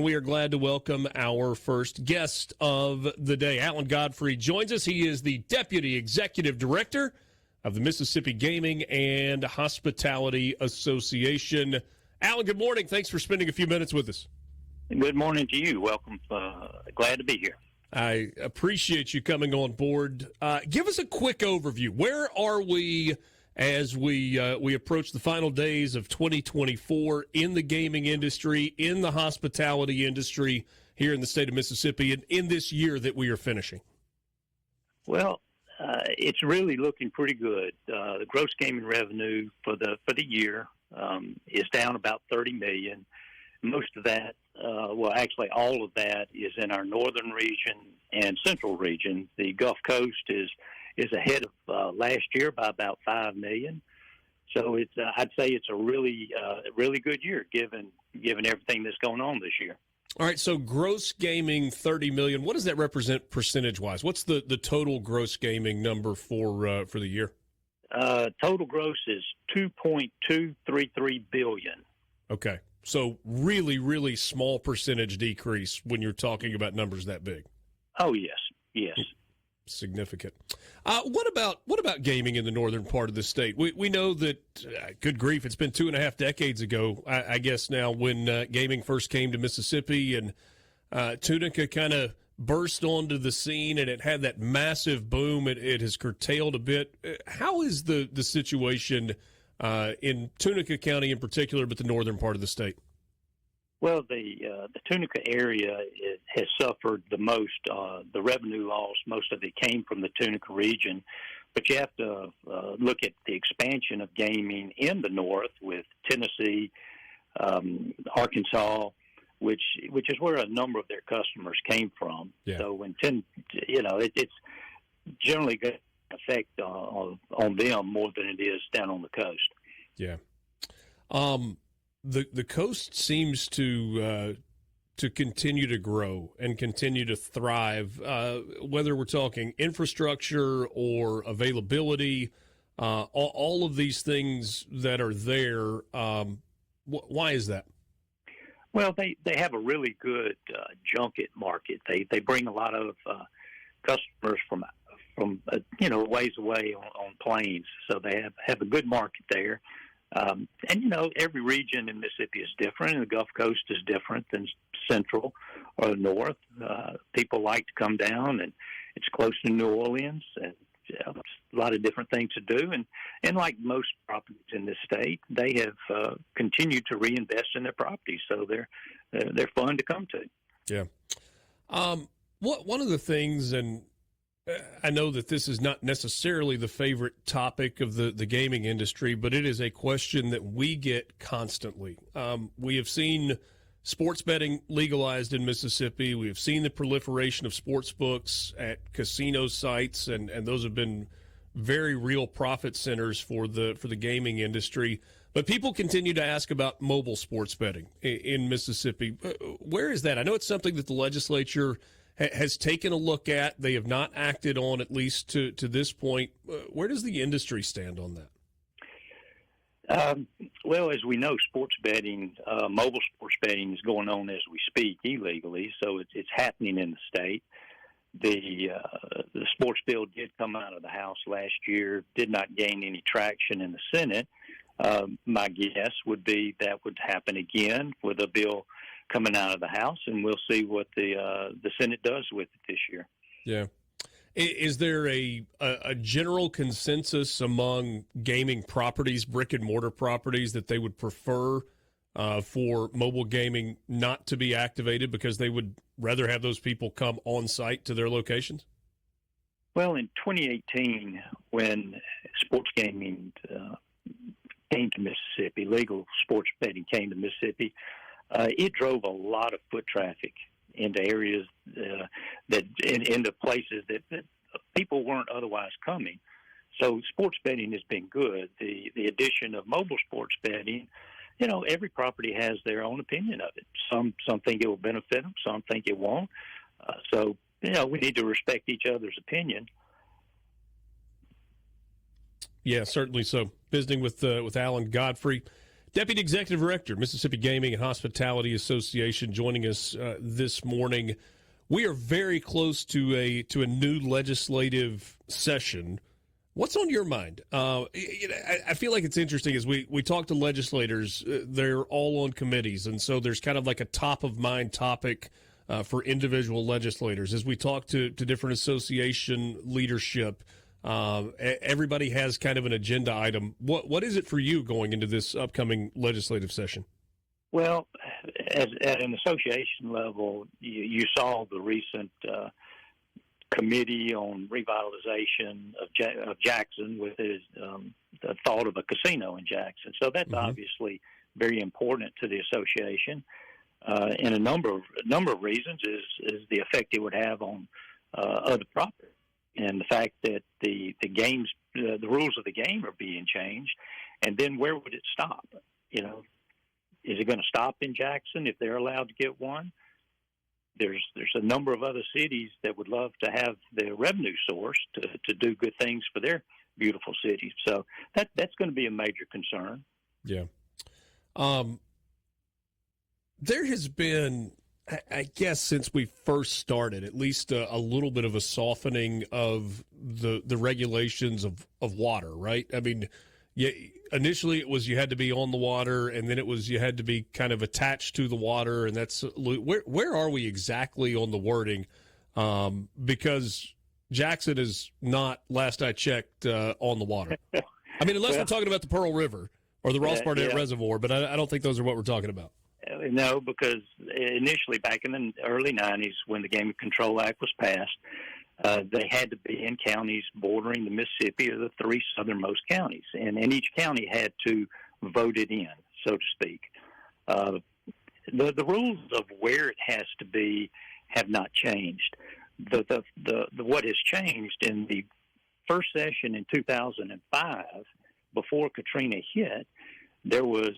We are glad to welcome our first guest of the day. Alan Godfrey joins us. He is the Deputy Executive Director of the Mississippi Gaming and Hospitality Association. Alan, good morning. Thanks for spending a few minutes with us. Good morning to you. Welcome. Glad to be here. I appreciate you coming on board. Give us a quick overview. Where are we as we approach the final days of 2024 in the gaming industry, in the hospitality industry here in the state of Mississippi, and in this year that we are finishing? Well, it's really looking pretty good. The gross gaming revenue for the year is down about $30 million. Most of that, actually all of that is in our northern region and central region. The Gulf Coast is ahead of last year by about $5 million. So it's I'd say it's a really good year given everything that's going on this year. All right, so gross gaming $30 million. What does that represent percentage-wise? What's the total gross gaming number for the year? Total gross is $2.233 billion. Okay, so really, really small percentage decrease when you're talking about numbers that big. Oh yes. Significant. What about gaming in the northern part of the state? We know that, good grief, it's been 2.5 decades ago, I guess now, when gaming first came to Mississippi, and Tunica kind of burst onto the scene, and it had that massive boom. It has curtailed a bit. How is the situation in Tunica County in particular, but the northern part of the state? Well, the Tunica area has suffered the most. The revenue loss, most of it came from the Tunica region. But you have to look at the expansion of gaming in the north with Tennessee, Arkansas, which is where a number of their customers came from. Yeah. So it's generally going to affect on them more than it is down on the coast. Yeah. The coast seems to continue to grow and continue to thrive, whether we're talking infrastructure or availability, all of these things that are there. Why is that? Well, they have a really good junket market. They bring a lot of customers from ways away on planes, so they have a good market there. And, every region in Mississippi is different, and the Gulf Coast is different than central or the north. People like to come down, and it's close to New Orleans, and a lot of different things to do. And like most properties in this state, they have continued to reinvest in their properties, so they're fun to come to. Yeah. One of the things, and I know that this is not necessarily the favorite topic of the gaming industry, but it is a question that we get constantly. We have seen sports betting legalized in Mississippi. We have seen the proliferation of sports books at casino sites, and those have been very real profit centers for the gaming industry. But people continue to ask about mobile sports betting in Mississippi. Where is that? I know it's something that the legislature has taken a look at. They have not acted on, at least to this point. Where does the industry stand on that? Well, as we know, sports betting, mobile sports betting is going on as we speak illegally, so it's happening in the state. The sports bill did come out of the House last year, did not gain any traction in the Senate. My guess would be that would happen again with a bill coming out of the House, and we'll see what the Senate does with it this year. Yeah. Is there a general consensus among gaming properties, brick-and-mortar properties, that they would prefer for mobile gaming not to be activated because they would rather have those people come on-site to their locations? Well, in 2018, when sports gaming came to Mississippi, legal sports betting came to Mississippi, it drove a lot of foot traffic into areas into places that people weren't otherwise coming. So sports betting has been good. The addition of mobile sports betting, every property has their own opinion of it. Some think it will benefit them, some think it won't. So we need to respect each other's opinion. Yeah, certainly so. Visiting with Alan Godfrey, Deputy Executive Director, Mississippi Gaming and Hospitality Association, joining us this morning. We are very close to a new legislative session. What's on your mind? I feel like it's interesting as we talk to legislators. They're all on committees, and so there's kind of like a top-of-mind topic for individual legislators. As we talk to different association leadership, everybody has kind of an agenda item. What is it for you going into this upcoming legislative session? Well, at an association level, you saw the recent committee on revitalization of Jackson with his the thought of a casino in Jackson. So that's obviously very important to the association, and a number of reasons is the effect it would have on other property, and the fact that the rules of the game are being changed, and then where would it stop? Is it going to stop in Jackson if they're allowed to get one? There's a number of other cities that would love to have their revenue source to do good things for their beautiful cities. So that's going to be a major concern. Yeah. There has been, I guess, since we first started, at least a little bit of a softening of the regulations of water, right? I mean, yeah, initially it was you had to be on the water, and then it was you had to be kind of attached to the water, and that's where are we exactly on the wording? Because Jackson is not, last I checked, on the water. I mean, unless we're talking about the Pearl River or the Ross Barnett Reservoir, but I don't think those are what we're talking about. No, because initially back in the early 90s when the Game Control Act was passed, they had to be in counties bordering the Mississippi or the three southernmost counties, and each county had to vote it in, so to speak. The rules of where it has to be have not changed. What has changed in the first session in 2005, before Katrina hit, there was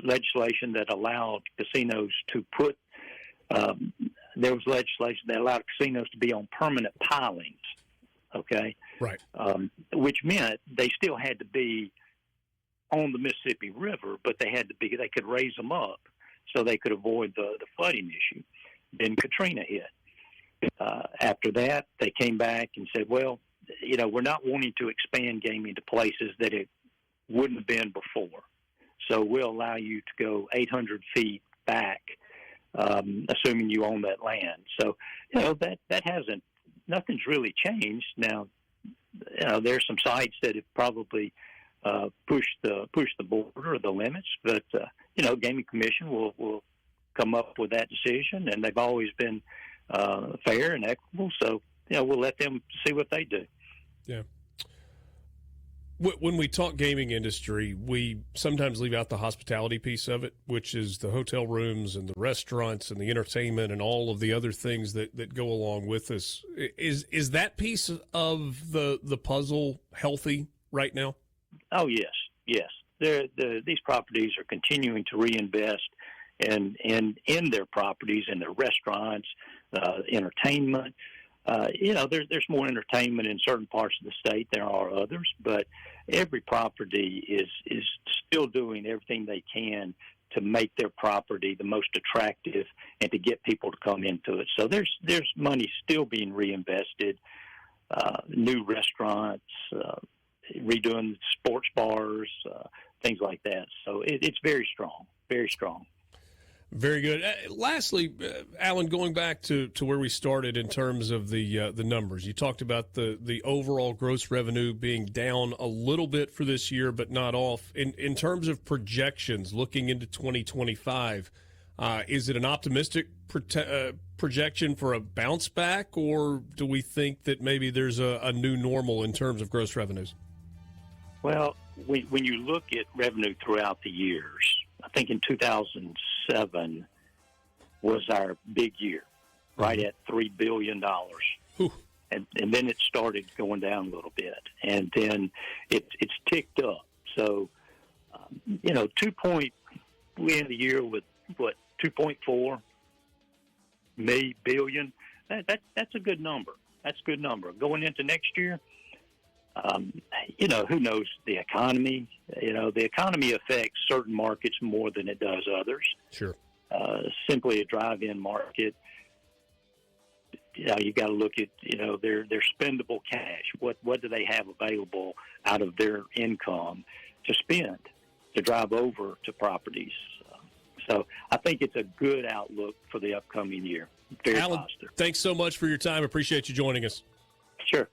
legislation that allowed casinos to put there was legislation that allowed casinos to be on permanent pilings, okay? Right. Which meant they still had to be on the Mississippi River, but they could raise them up so they could avoid the flooding issue. Then Katrina hit. After that, they came back and said, well, we're not wanting to expand gaming to places that it wouldn't have been before. So we'll allow you to go 800 feet back, assuming you own that land. So, nothing's really changed. Now, there's some sites that have probably pushed the border or the limits, but, Gaming Commission will come up with that decision, and they've always been fair and equitable. So, we'll let them see what they do. Yeah. When we talk gaming industry, we sometimes leave out the hospitality piece of it, which is the hotel rooms and the restaurants and the entertainment and all of the other things that go along with this. Is that piece of the puzzle healthy right now? Oh, yes. These properties are continuing to reinvest in their properties, in their restaurants, entertainment. There's more entertainment in certain parts of the state. There are others, but every property is still doing everything they can to make their property the most attractive and to get people to come into it. So there's money still being reinvested, new restaurants, redoing sports bars, things like that. So it's very strong, very strong. Very good. Lastly, Alan, going back to where we started in terms of the numbers, you talked about the overall gross revenue being down a little bit for this year, but not off. In terms of projections, looking into 2025, is it an optimistic projection for a bounce back, or do we think that maybe there's a new normal in terms of gross revenues? Well, when you look at revenue throughout the years, I think in 2007 was our big year, right at $3 billion. And then it started going down a little bit. And then it's ticked up. So, we end the year with, 2.4 billion? That's a good number. That's a good number. Going into next year, Who knows the economy? The economy affects certain markets more than it does others. Sure. Simply a drive-in market, you got to look at, their spendable cash. What do they have available out of their income to spend, to drive over to properties? So I think it's a good outlook for the upcoming year. Very Alan, positive. thanks so much for your time. Appreciate you joining us. Sure.